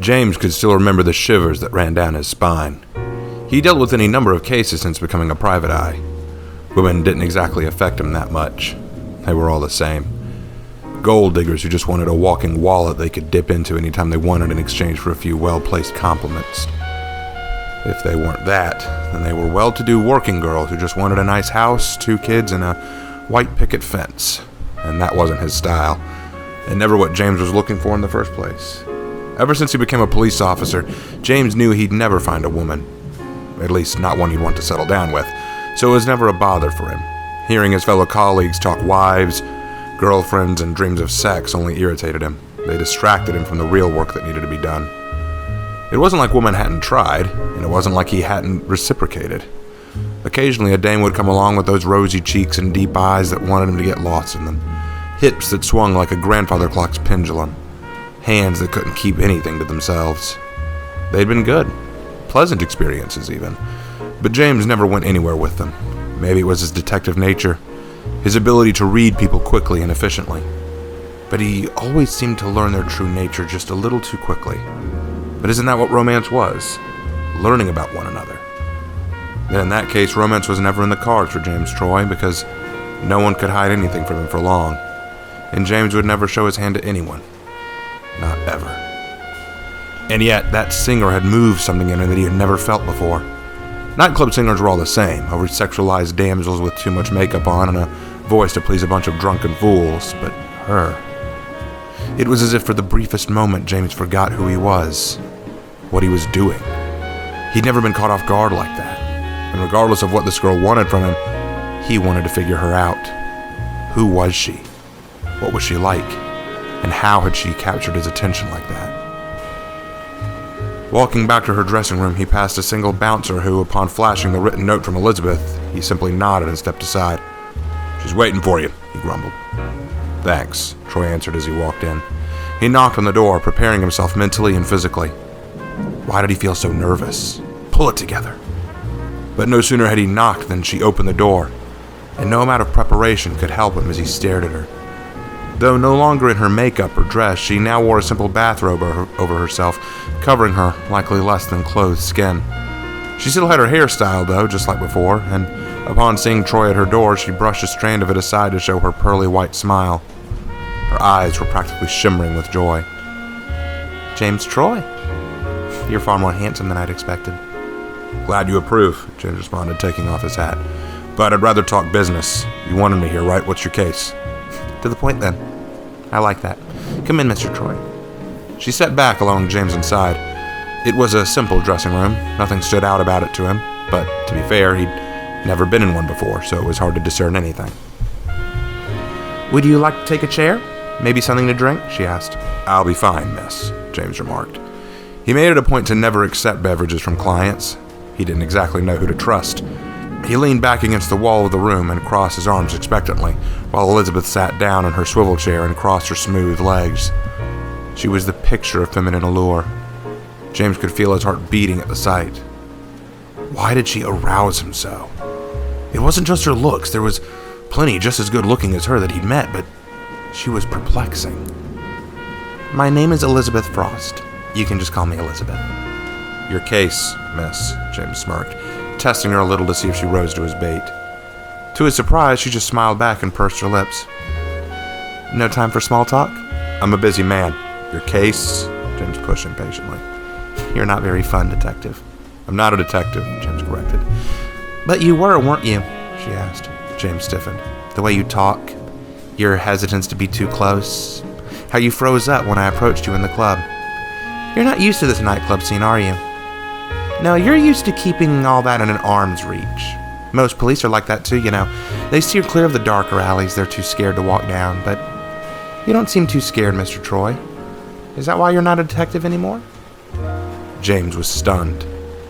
James could still remember the shivers that ran down his spine. He dealt with any number of cases since becoming a private eye. Women didn't exactly affect him that much. They were all the same. Gold diggers who just wanted a walking wallet they could dip into anytime they wanted in exchange for a few well-placed compliments. If they weren't that, then they were well-to-do working girls who just wanted a nice house, 2 kids, and a white picket fence. And that wasn't his style, and never what James was looking for in the first place. Ever since he became a police officer, James knew he'd never find a woman. At least not one he'd want to settle down with, so it was never a bother for him. Hearing his fellow colleagues talk wives, girlfriends, and dreams of sex only irritated him. They distracted him from the real work that needed to be done. It wasn't like women hadn't tried, and it wasn't like he hadn't reciprocated. Occasionally a dame would come along with those rosy cheeks and deep eyes that wanted him to get lost in them, hips that swung like a grandfather clock's pendulum, hands that couldn't keep anything to themselves. They'd been good, pleasant experiences even, but James never went anywhere with them. Maybe it was his detective nature, his ability to read people quickly and efficiently. But he always seemed to learn their true nature just a little too quickly. But isn't that what romance was? Learning about one another. Then in that case, romance was never in the cards for James Troy, because no one could hide anything from him for long, and James would never show his hand to anyone. Not ever. And yet, that singer had moved something in her that he had never felt before. Nightclub singers were all the same, over-sexualized damsels with too much makeup on and a voice to please a bunch of drunken fools, but her. It was as if for the briefest moment James forgot who he was, what he was doing. He'd never been caught off guard like that, and regardless of what this girl wanted from him, he wanted to figure her out. Who was she? What was she like? And how had she captured his attention like that? Walking back to her dressing room, he passed a single bouncer who, upon flashing the written note from Elizabeth, he simply nodded and stepped aside. "She's waiting for you," he grumbled. "Thanks," Troy answered as he walked in. He knocked on the door, preparing himself mentally and physically. Why did he feel so nervous? Pull it together. But no sooner had he knocked than she opened the door, and no amount of preparation could help him as he stared at her. Though no longer in her makeup or dress, she now wore a simple bathrobe over herself, covering her likely less than clothed skin. She still had her hair styled, though, just like before, and upon seeing Troy at her door, she brushed a strand of it aside to show her pearly white smile. Her eyes were practically shimmering with joy. "James Troy, you're far more handsome than I'd expected." "Glad you approve," James responded, taking off his hat. "But I'd rather talk business. You wanted me here, right? What's your case?" "To the point, then. I like that. Come in, Mr. Troy." She sat back, allowing James inside. It was a simple dressing room. Nothing stood out about it to him, but to be fair, he'd never been in one before, so it was hard to discern anything. "Would you like to take a chair? Maybe something to drink?" she asked. "I'll be fine, miss," James remarked. He made it a point to never accept beverages from clients. He didn't exactly know who to trust. He leaned back against the wall of the room and crossed his arms expectantly, while Elizabeth sat down in her swivel chair and crossed her smooth legs. She was the picture of feminine allure. James could feel his heart beating at the sight. Why did she arouse him so? It wasn't just her looks. There was plenty just as good looking as her that he'd met, but she was perplexing. "My name is Elizabeth Frost. You can just call me Elizabeth." "Your case, miss," James smirked, testing her a little to see if she rose to his bait. To his surprise, she just smiled back and pursed her lips. "No time for small talk?" "I'm a busy man." "Your case?" James pushed impatiently. "You're not very fun, detective." "I'm not a detective," James corrected. "But you were, weren't you?" she asked. James stiffened. "The way you talk, your hesitance to be too close, how you froze up when I approached you in the club. You're not used to this nightclub scene, are you? No, you're used to keeping all that in an arm's reach. Most police are like that too, you know. They steer clear of the darker alleys they're too scared to walk down, but you don't seem too scared, Mr. Troy. Is that why you're not a detective anymore?" James was stunned,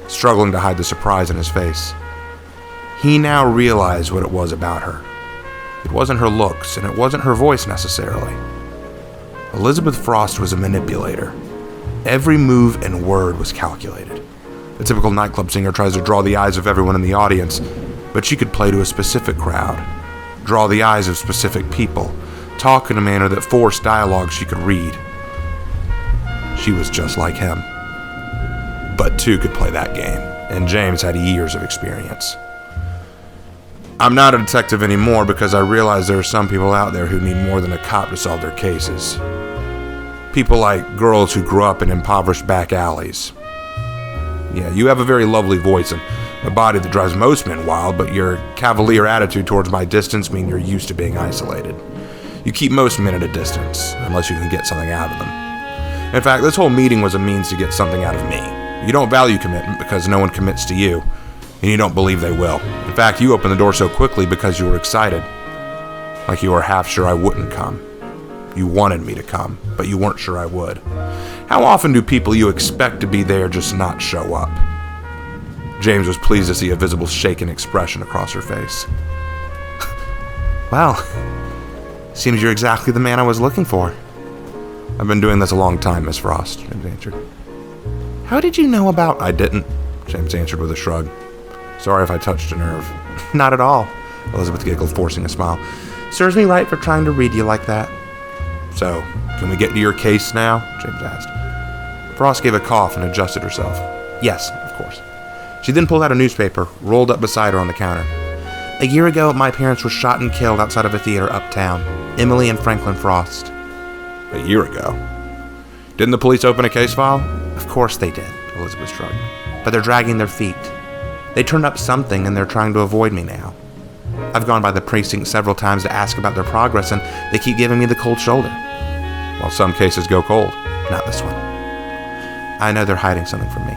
struggling to hide the surprise in his face. He now realized what it was about her. It wasn't her looks, and it wasn't her voice necessarily. Elizabeth Frost was a manipulator. Every move and word was calculated. The typical nightclub singer tries to draw the eyes of everyone in the audience, but she could play to a specific crowd, draw the eyes of specific people, talk in a manner that forced dialogue she could read. She was just like him. But two could play that game, and James had years of experience. I'm not a detective anymore because I realize there are some people out there who need more than a cop to solve their cases. People like girls who grew up in impoverished back alleys. Yeah, you have a very lovely voice and a body that drives most men wild, but your cavalier attitude towards my distance mean you're used to being isolated. You keep most men at a distance, unless you can get something out of them. In fact, this whole meeting was a means to get something out of me. You don't value commitment because no one commits to you, and you don't believe they will. In fact, you opened the door so quickly because you were excited. Like you were half sure I wouldn't come. You wanted me to come, but you weren't sure I would. How often do people you expect to be there just not show up? James was pleased to see a visible shaken expression across her face. Well, seems you're exactly the man I was looking for. I've been doing this a long time, Miss Frost, James answered. How did you know about... I didn't, James answered with a shrug. Sorry if I touched a nerve. Not at all, Elizabeth giggled, forcing a smile. Serves me right for trying to read you like that. So, can we get to your case now? James asked. Frost gave a cough and adjusted herself. Yes, of course. She then pulled out a newspaper, rolled up beside her on the counter. A year ago, my parents were shot and killed outside of a theater uptown. Emily and Franklin Frost. A year ago? Didn't the police open a case file? Of course they did, Elizabeth shrugged. But they're dragging their feet. They turned up something and they're trying to avoid me now. I've gone by the precinct several times to ask about their progress and they keep giving me the cold shoulder. Well, some cases go cold. Not this one. I know they're hiding something from me.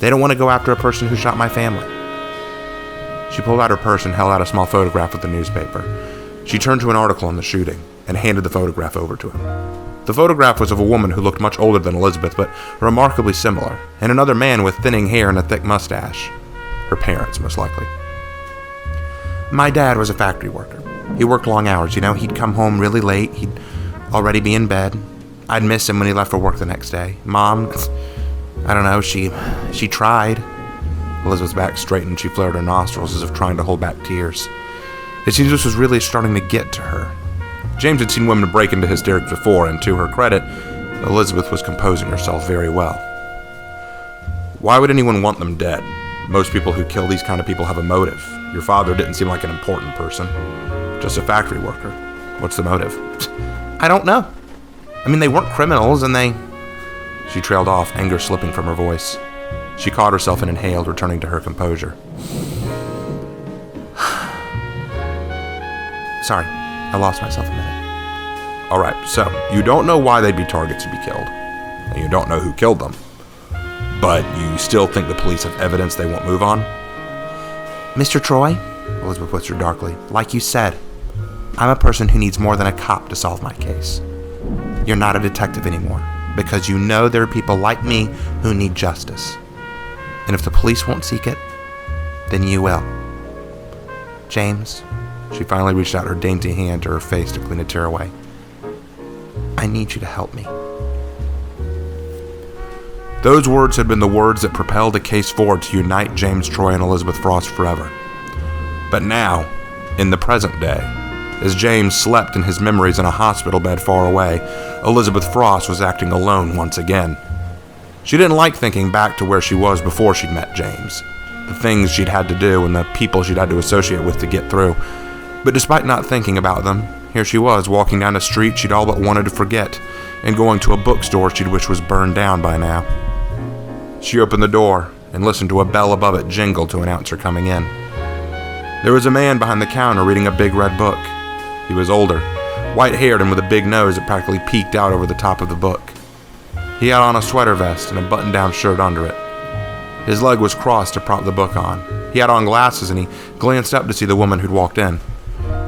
They don't want to go after a person who shot my family. She pulled out her purse and held out a small photograph with the newspaper. She turned to an article on the shooting and handed the photograph over to him. The photograph was of a woman who looked much older than Elizabeth, but remarkably similar, and another man with thinning hair and a thick mustache. Her parents, most likely. My dad was a factory worker. He worked long hours, he'd come home really late, he'd already be in bed. I'd miss him when he left for work the next day. Mom, I don't know, she tried. Elizabeth's back straightened, she flared her nostrils as if trying to hold back tears. It seems this was really starting to get to her. James had seen women break into hysterics before, and to her credit, Elizabeth was composing herself very well. Why would anyone want them dead? Most people who kill these kind of people have a motive. Your father didn't seem like an important person. Just a factory worker. What's the motive? I don't know. They weren't criminals, and they... She trailed off, anger slipping from her voice. She caught herself and inhaled, returning to her composure. Sorry, I lost myself a minute. Alright, so, you don't know why they'd be targets to be killed. And you don't know who killed them. But you still think the police have evidence they won't move on? Mr. Troy, Elizabeth whispered darkly, like you said, I'm a person who needs more than a cop to solve my case. You're not a detective anymore, because you know there are people like me who need justice. And if the police won't seek it, then you will. James, she finally reached out her dainty hand to her face to clean a tear away. I need you to help me. Those words had been the words that propelled the case forward to unite James Troy and Elizabeth Frost forever. But now, in the present day, as James slept in his memories in a hospital bed far away, Elizabeth Frost was acting alone once again. She didn't like thinking back to where she was before she'd met James, the things she'd had to do and the people she'd had to associate with to get through. But despite not thinking about them, here she was, walking down a street she'd all but wanted to forget, and going to a bookstore she'd wish was burned down by now. She opened the door and listened to a bell above it jingle to announce her coming in. There was a man behind the counter reading a big red book. He was older, white-haired and with a big nose that practically peeked out over the top of the book. He had on a sweater vest and a button-down shirt under it. His leg was crossed to prop the book on. He had on glasses and he glanced up to see the woman who'd walked in.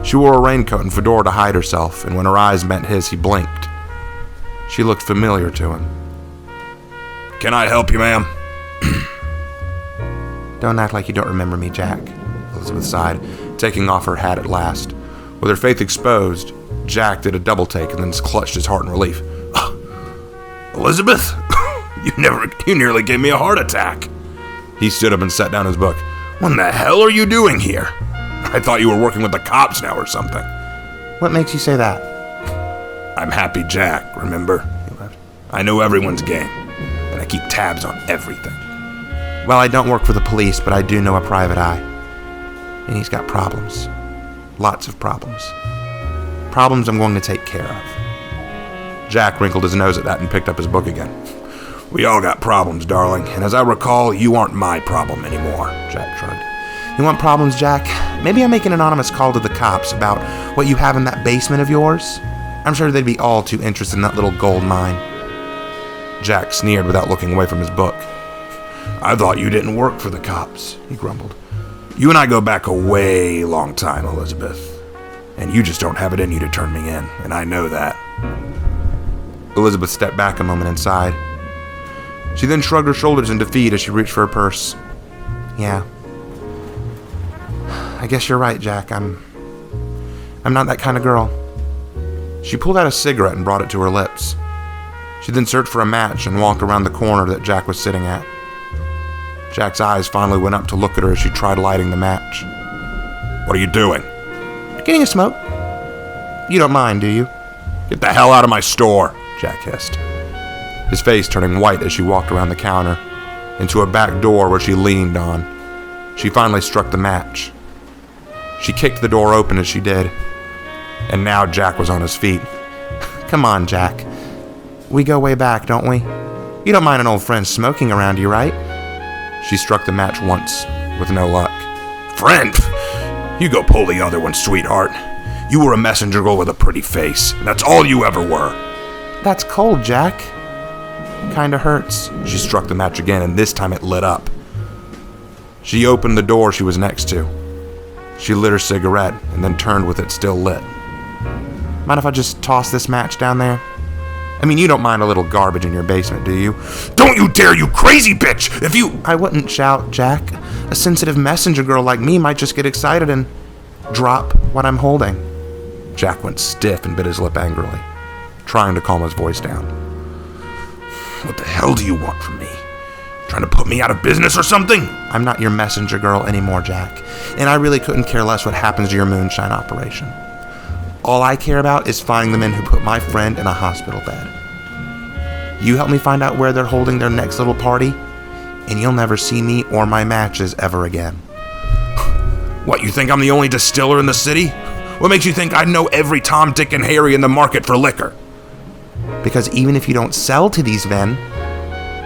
She wore a raincoat and fedora to hide herself, and when her eyes met his, he blinked. She looked familiar to him. Can I help you, ma'am? Don't act like you don't remember me, Jack, Elizabeth sighed, taking off her hat at last. With her face exposed, Jack did a double take and then clutched his heart in relief. Elizabeth? You nearly gave me a heart attack. He stood up and set down his book. What in the hell are you doing here? I thought you were working with the cops now or something. What makes you say that? I'm Happy Jack, remember? He laughed. I know everyone's game, and I keep tabs on everything. Well, I don't work for the police, but I do know a private eye. And he's got problems. Lots of problems. Problems I'm going to take care of. Jack wrinkled his nose at that and picked up his book again. We all got problems, darling, and as I recall, you aren't my problem anymore, Jack shrugged. You want problems, Jack? Maybe I'll make an anonymous call to the cops about what you have in that basement of yours. I'm sure they'd be all too interested in that little gold mine. Jack sneered without looking away from his book. I thought you didn't work for the cops, he grumbled. You and I go back a way long time, Elizabeth. And you just don't have it in you to turn me in, and I know that. Elizabeth stepped back a moment and sighed. She then shrugged her shoulders in defeat as she reached for her purse. Yeah. I guess you're right, Jack. I'm not that kind of girl. She pulled out a cigarette and brought it to her lips. She then searched for a match and walked around the corner that Jack was sitting at. Jack's eyes finally went up to look at her as she tried lighting the match. What are you doing? Getting a smoke. You don't mind, do you? Get the hell out of my store, Jack hissed, his face turning white as she walked around the counter, into a back door where she leaned on. She finally struck the match. She kicked the door open as she did, and now Jack was on his feet. Come on, Jack. We go way back, don't we? You don't mind an old friend smoking around you, right? She struck the match once, with no luck. Friend! You go pull the other one, sweetheart. You were a messenger girl with a pretty face, and that's all you ever were. That's cold, Jack. Kinda hurts. She struck the match again, and this time it lit up. She opened the door she was next to. She lit her cigarette, and then turned with it still lit. Mind if I just toss this match down there? I mean, you don't mind a little garbage in your basement, do you? Don't you dare, you crazy bitch! If you... I wouldn't shout, Jack. A sensitive messenger girl like me might just get excited and drop what I'm holding. Jack went stiff and bit his lip angrily, trying to calm his voice down. What the hell do you want from me? Trying to put me out of business or something? I'm not your messenger girl anymore, Jack, and I really couldn't care less what happens to your moonshine operation. All I care about is finding the men who put my friend in a hospital bed. You help me find out where they're holding their next little party, and you'll never see me or my matches ever again. What, you think I'm the only distiller in the city? What makes you think I know every Tom, Dick, and Harry in the market for liquor? Because even if you don't sell to these men,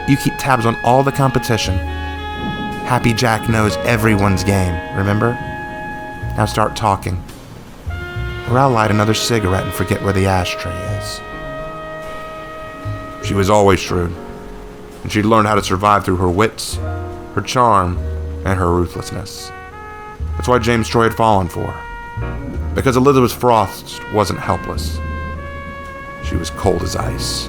you keep tabs on all the competition. Happy Jack knows everyone's game, remember? Now start talking. Or I'll light another cigarette and forget where the ashtray is. She was always shrewd, and she'd learned how to survive through her wits, her charm, and her ruthlessness. That's why James Troy had fallen for her. Because Elizabeth Frost wasn't helpless. She was cold as ice.